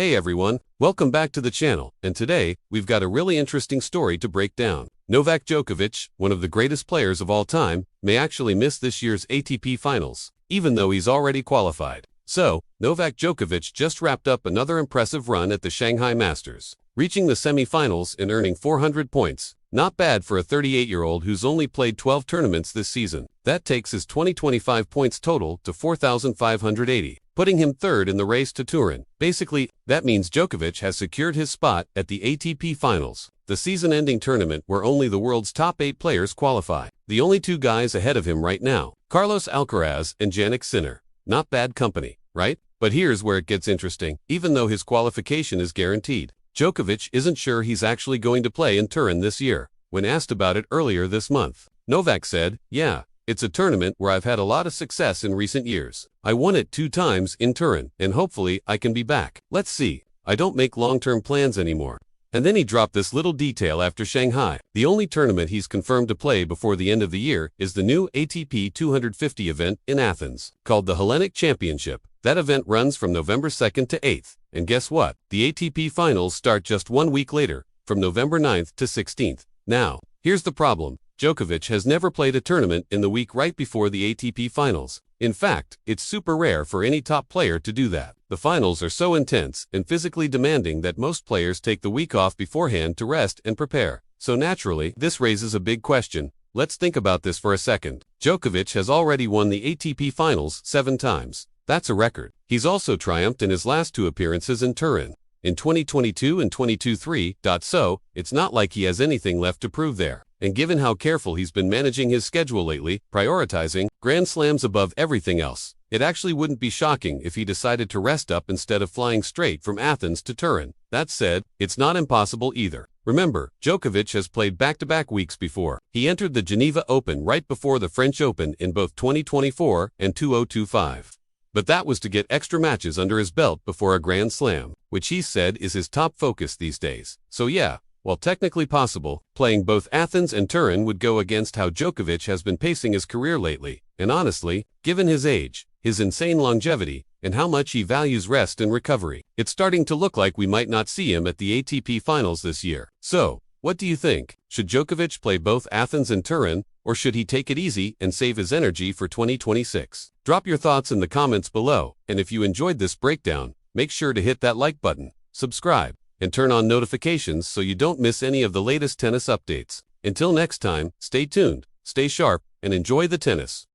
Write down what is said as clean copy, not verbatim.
Hey everyone, welcome back to the channel, and today, we've got a really interesting story to break down. Novak Djokovic, one of the greatest players of all time, may actually miss this year's ATP Finals, even though he's already qualified. So, Novak Djokovic just wrapped up another impressive run at the Shanghai Masters, reaching the semi-finals and earning 400 points. Not bad for a 38-year-old who's only played 12 tournaments this season. That takes his 2025 points total to 4,580, putting him third in the race to Turin. Basically, that means Djokovic has secured his spot at the ATP Finals, the season-ending tournament where only the world's top 8 players qualify. The only two guys ahead of him right now, Carlos Alcaraz and Jannik Sinner. Not bad company, right? But here's where it gets interesting. Even though his qualification is guaranteed, Djokovic isn't sure he's actually going to play in Turin this year. When asked about it earlier this month, Novak said, "Yeah, it's a tournament where I've had a lot of success in recent years. I won it 2 times in Turin, and hopefully I can be back. Let's see. I don't make long-term plans anymore." And then he dropped this little detail after Shanghai. The only tournament he's confirmed to play before the end of the year is the new ATP 250 event in Athens, called the Hellenic Championship. That event runs from November 2nd to 8th. And guess what? The ATP Finals start just 1 week later, from November 9th to 16th. Now, here's the problem. Djokovic has never played a tournament in the week right before the ATP Finals. In fact, it's super rare for any top player to do that. The finals are so intense and physically demanding that most players take the week off beforehand to rest and prepare. So naturally, this raises a big question. Let's think about this for a second. Djokovic has already won the ATP Finals 7 times. That's a record. He's also triumphed in his last 2 appearances in Turin, in 2022 and 2023. So, it's not like he has anything left to prove there. And given how careful he's been managing his schedule lately, prioritizing Grand Slams above everything else, it actually wouldn't be shocking if he decided to rest up instead of flying straight from Athens to Turin. That said, it's not impossible either. Remember, Djokovic has played back-to-back weeks before. He entered the Geneva Open right before the French Open in both 2024 and 2025. But that was to get extra matches under his belt before a Grand Slam, which he said is his top focus these days. So yeah, while technically possible, playing both Athens and Turin would go against how Djokovic has been pacing his career lately. And honestly, given his age, his insane longevity, and how much he values rest and recovery, it's starting to look like we might not see him at the ATP Finals this year. So, what do you think? Should Djokovic play both Athens and Turin, or should he take it easy and save his energy for 2026? Drop your thoughts in the comments below, and if you enjoyed this breakdown, make sure to hit that like button, subscribe, and turn on notifications so you don't miss any of the latest tennis updates. Until next time, stay tuned, stay sharp, and enjoy the tennis.